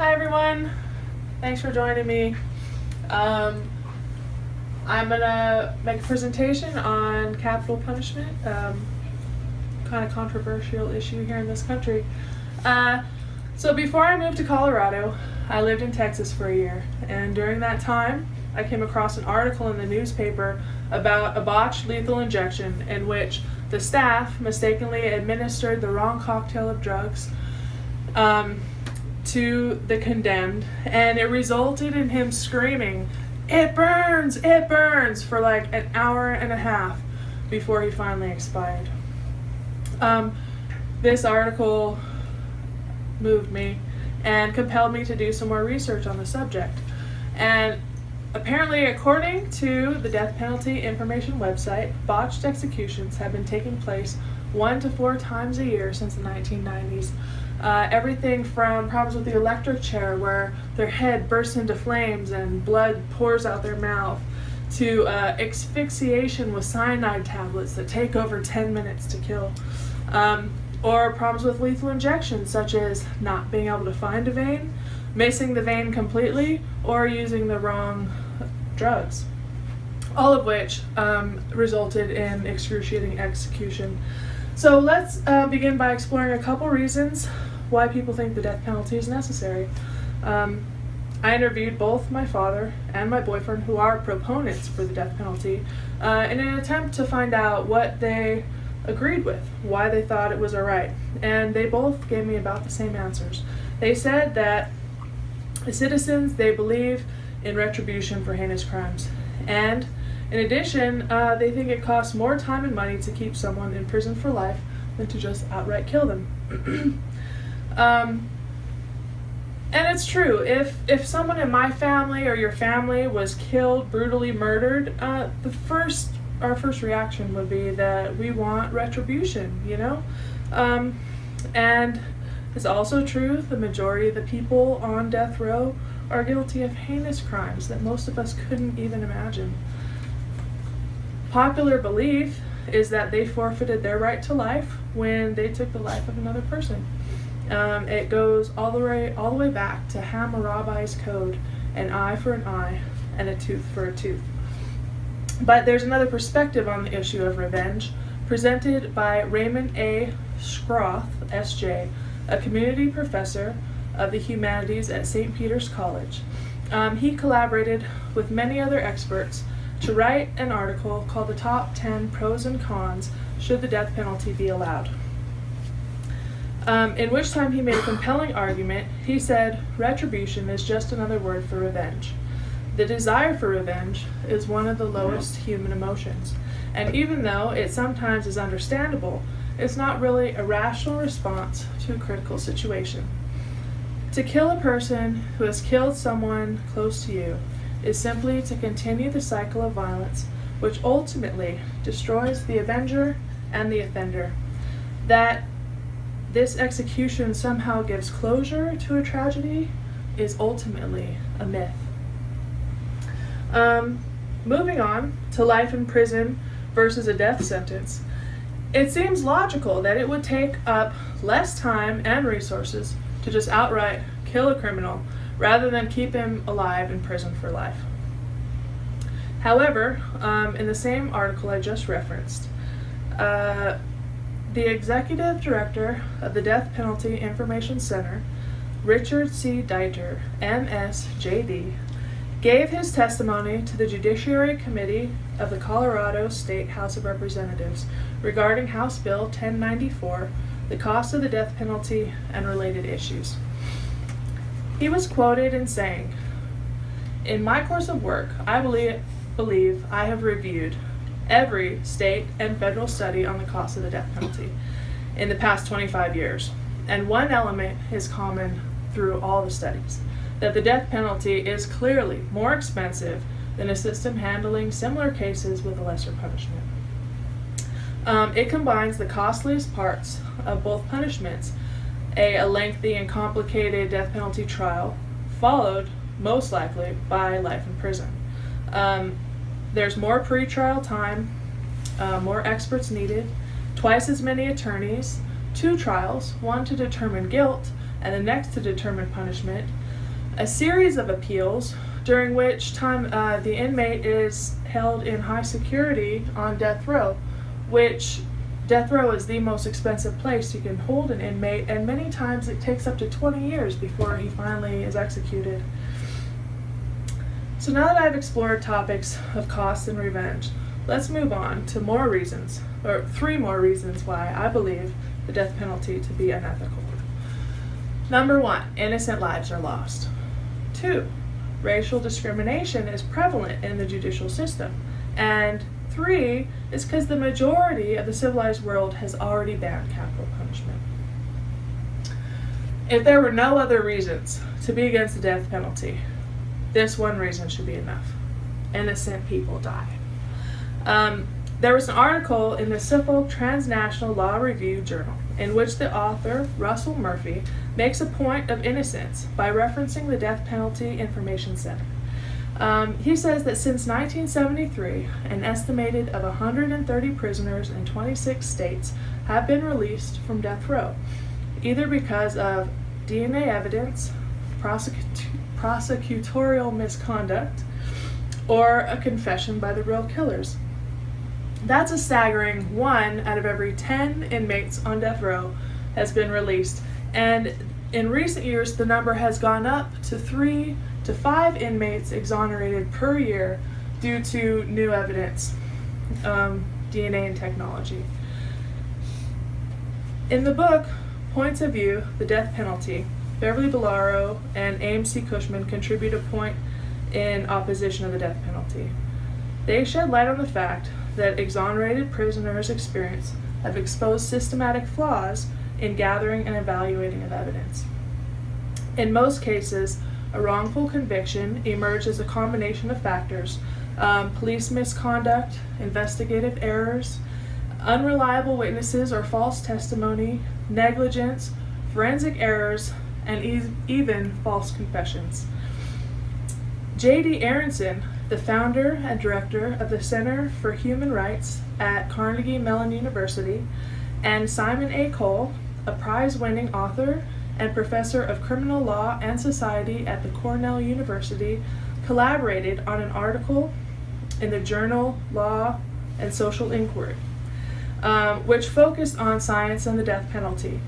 Hi everyone, thanks for joining me. I'm gonna make a presentation on capital punishment, kind of controversial issue here in this country. So before I moved to Colorado, I lived in Texas for a year, and during that time, I came across an article in the newspaper about a botched lethal injection in which the staff mistakenly administered the wrong cocktail of drugs to the condemned, and it resulted in him screaming, it burns, for like an hour and a half before he finally expired. This article moved me and compelled me to do some more research on the subject. And apparently, according to the death penalty information website, botched executions have been taking place 1 to 4 times a year since the 1990s. Everything from problems with the electric chair where their head bursts into flames and blood pours out their mouth, to asphyxiation with cyanide tablets that take over 10 minutes to kill, or problems with lethal injections such as not being able to find a vein, missing the vein completely, or using the wrong drugs, all of which resulted in excruciating execution. So let's begin by exploring a couple reasons why people think the death penalty is necessary. I interviewed both my father and my boyfriend, who are proponents for the death penalty, in an attempt to find out what they agreed with, why they thought it was alright. And they both gave me about the same answers. They said that as citizens, they believe in retribution for heinous crimes. And in addition, they think it costs more time and money to keep someone in prison for life than to just outright kill them. And it's true. If someone in my family or your family was killed, brutally murdered, our first reaction would be that we want retribution, you know? And it's also true the majority of the people on death row are guilty of heinous crimes that most of us couldn't even imagine. Popular belief is that they forfeited their right to life when they took the life of another person. It goes all the way back to Hammurabi's code, an eye for an eye and a tooth for a tooth. But there's another perspective on the issue of revenge, presented by Raymond A. Scroth, S.J., a community professor of the humanities at St. Peter's College. He collaborated with many other experts to write an article called The Top 10 Pros and Cons Should the Death Penalty Be Allowed? In which time he made a compelling argument. He said, retribution is just another word for revenge. The desire for revenge is one of the lowest human emotions, and even though it sometimes is understandable, it's not really a rational response to a critical situation. To kill a person who has killed someone close to you is simply to continue the cycle of violence, which ultimately destroys the avenger and the offender. That this execution somehow gives closure to a tragedy is ultimately a myth. Moving on to life in prison versus a death sentence, it seems logical that it would take up less time and resources to just outright kill a criminal rather than keep him alive in prison for life. However, in the same article I just referenced, the executive director of the Death Penalty Information Center, Richard C. Deiter, M.S.J.D., gave his testimony to the Judiciary Committee of the Colorado State House of Representatives regarding House Bill 1094, the cost of the death penalty and related issues. He was quoted in saying, "In my course of work, I believe I have reviewed every state and federal study on the cost of the death penalty in the past 25 years, and one element is common through all the studies, that the death penalty is clearly more expensive than a system handling similar cases with a lesser punishment. It combines the costliest parts of both punishments, a lengthy and complicated death penalty trial, followed, most likely, by life in prison. There's more pre-trial time, more experts needed, twice as many attorneys, 2 trials, one to determine guilt and the next to determine punishment, a series of appeals during which time the inmate is held in high security on death row, which death row is the most expensive place you can hold an inmate, and many times it takes up to 20 years before he finally is executed. So now that I've explored topics of cost and revenge, let's move on to more reasons, or 3 more reasons why I believe the death penalty to be unethical. Number 1, innocent lives are lost. 2, racial discrimination is prevalent in the judicial system. And 3 is because the majority of the civilized world has already banned capital punishment. If there were no other reasons to be against the death penalty, this one reason should be enough. Innocent people die. There was an article in the Suffolk Transnational Law Review Journal in which the author, Russell Murphy, makes a point of innocence by referencing the Death Penalty Information Center. He says that since 1973, an estimated of 130 prisoners in 26 states have been released from death row, either because of DNA evidence, prosecutorial misconduct, or a confession by the real killers. That's a staggering 1 out of every 10 inmates on death row has been released, and in recent years the number has gone up to 3 to 5 inmates exonerated per year due to new evidence, DNA and technology. In the book Points of View, The Death Penalty, Beverly Bellaro and Ames C. Cushman contribute a point in opposition of the death penalty. They shed light on the fact that exonerated prisoners' experience have exposed systematic flaws in gathering and evaluating of evidence. In most cases, a wrongful conviction emerged as a combination of factors: police misconduct, investigative errors, unreliable witnesses or false testimony, negligence, forensic errors, and even false confessions. J.D. Aronson, the founder and director of the Center for Human Rights at Carnegie Mellon University, and Simon A. Cole, a prize-winning author and professor of criminal law and society at the Cornell University, collaborated on an article in the journal Law and Social Inquiry, which focused on science and the death penalty.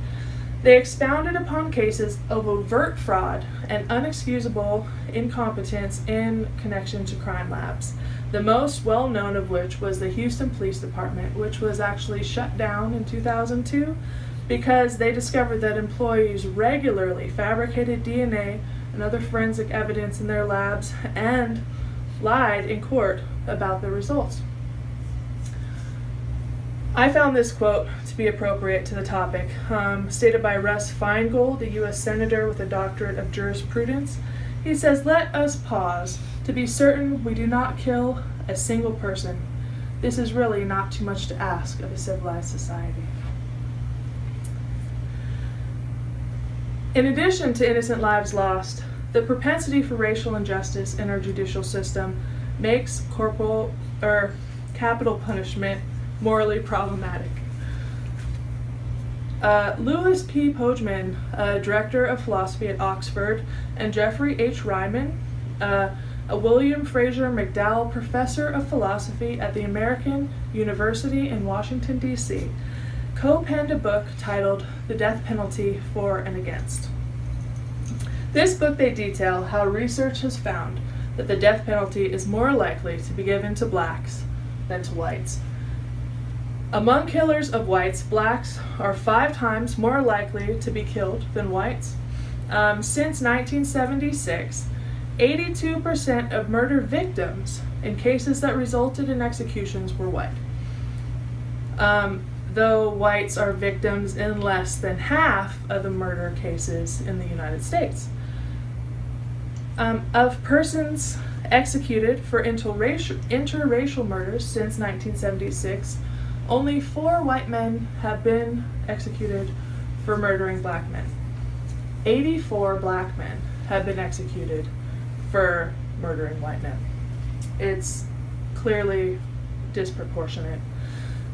They expounded upon cases of overt fraud and unexcusable incompetence in connection to crime labs, the most well-known of which was the Houston Police Department, which was actually shut down in 2002 because they discovered that employees regularly fabricated DNA and other forensic evidence in their labs and lied in court about the results. I found this quote to be appropriate to the topic, stated by Russ Feingold, a U.S. Senator with a doctorate of jurisprudence. He says, "Let us pause to be certain we do not kill a single person. This is really not too much to ask of a civilized society." In addition to innocent lives lost, the propensity for racial injustice in our judicial system makes capital punishment morally problematic. Louis P. Pojman, director of philosophy at Oxford, and Jeffrey H. Ryman, a William Fraser McDowell professor of philosophy at the American University in Washington, D.C., co-penned a book titled The Death Penalty For and Against. This book they detail how research has found that the death penalty is more likely to be given to blacks than to whites. Among killers of whites, blacks are 5 times more likely to be killed than whites. Since 1976, 82% of murder victims in cases that resulted in executions were white, though whites are victims in less than half of the murder cases in the United States. Of persons executed for interracial murders since 1976, only 4 white men have been executed for murdering black men. 84 black men have been executed for murdering white men. It's clearly disproportionate.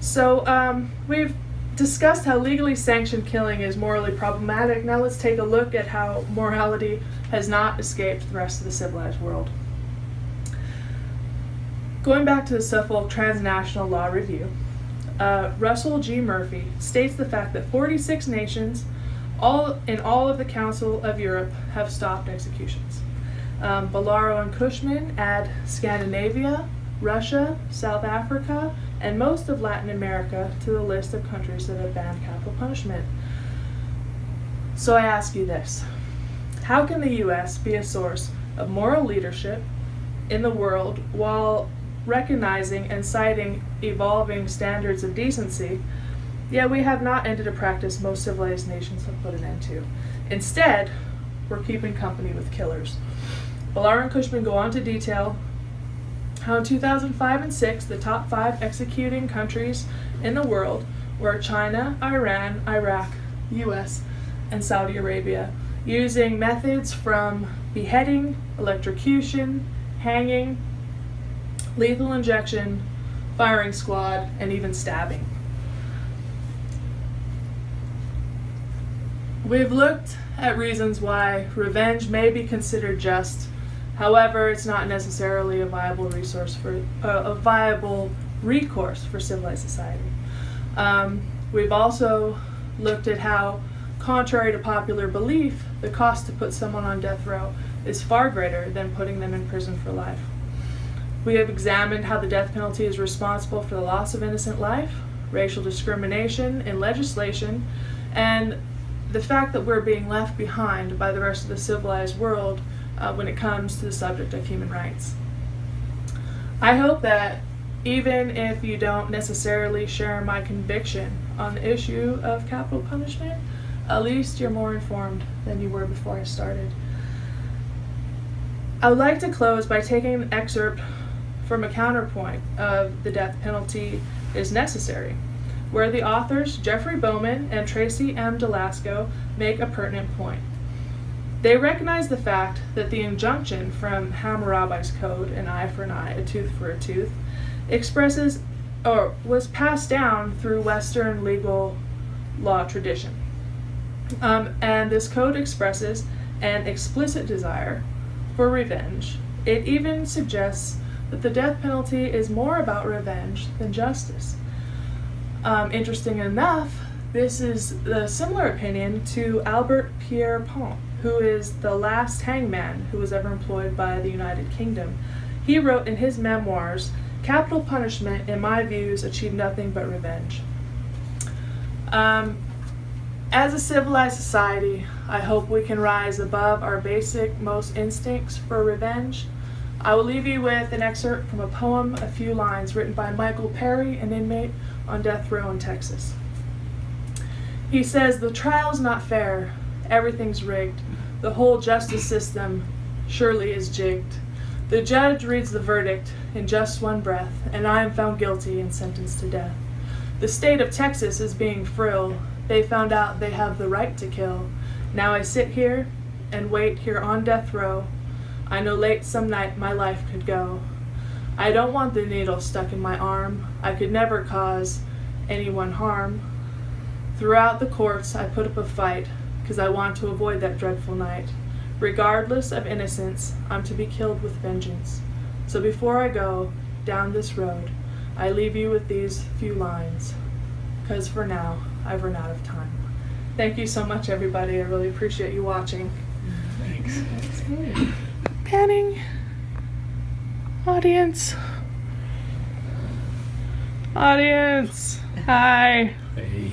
So we've discussed how legally sanctioned killing is morally problematic. Now let's take a look at how morality has not escaped the rest of the civilized world. Going back to the Suffolk Transnational Law Review, Russell G. Murphy states the fact that 46 nations in all of the Council of Europe have stopped executions. Bolaro and Cushman add Scandinavia, Russia, South Africa, and most of Latin America to the list of countries that have banned capital punishment. So I ask you this: how can the U.S. be a source of moral leadership in the world while recognizing and citing evolving standards of decency, yet we have not ended a practice most civilized nations have put an end to? Instead, we're keeping company with killers. Bolaro and Cushman go on to detail how in 2005 and 2006, the top 5 executing countries in the world were China, Iran, Iraq, US, and Saudi Arabia, using methods from beheading, electrocution, hanging, lethal injection, firing squad, and even stabbing. We've looked at reasons why revenge may be considered just. However, it's not necessarily a viable recourse for civilized society. We've also looked at how, contrary to popular belief, the cost to put someone on death row is far greater than putting them in prison for life. We have examined how the death penalty is responsible for the loss of innocent life, racial discrimination in legislation, and the fact that we're being left behind by the rest of the civilized world when it comes to the subject of human rights. I hope that even if you don't necessarily share my conviction on the issue of capital punishment, at least you're more informed than you were before I started. I would like to close by taking an excerpt from a counterpoint of The Death Penalty is Necessary, where the authors Jeffrey Bowman and Tracy M. Delasco make a pertinent point. They recognize the fact that the injunction from Hammurabi's code, an eye for an eye, a tooth for a tooth, expresses or was passed down through Western legal law tradition. And this code expresses an explicit desire for revenge. It even suggests that the death penalty is more about revenge than justice. Interesting enough, this is a similar opinion to Albert Pierre Pont, who is the last hangman who was ever employed by the United Kingdom. He wrote in his memoirs, "Capital punishment, in my views, achieved nothing but revenge." As a civilized society, I hope we can rise above our basic, most instincts for revenge. I will leave you with an excerpt from a poem, a few lines written by Michael Perry, an inmate on death row in Texas. He says, "The trial's not fair, everything's rigged, the whole justice system surely is jigged. The judge reads the verdict in just one breath, and I am found guilty and sentenced to death. The state of Texas is being frilled, they found out they have the right to kill. Now I sit here and wait here on death row. I know late some night my life could go. I don't want the needle stuck in my arm. I could never cause anyone harm. Throughout the courts I put up a fight, 'cause I want to avoid that dreadful night. Regardless of innocence, I'm to be killed with vengeance. So before I go down this road, I leave you with these few lines, 'cause for now, I've run out of time." Thank you so much, everybody. I really appreciate you watching. Thanks. That's good. Panning. Audience. Audience. Hi. Hey.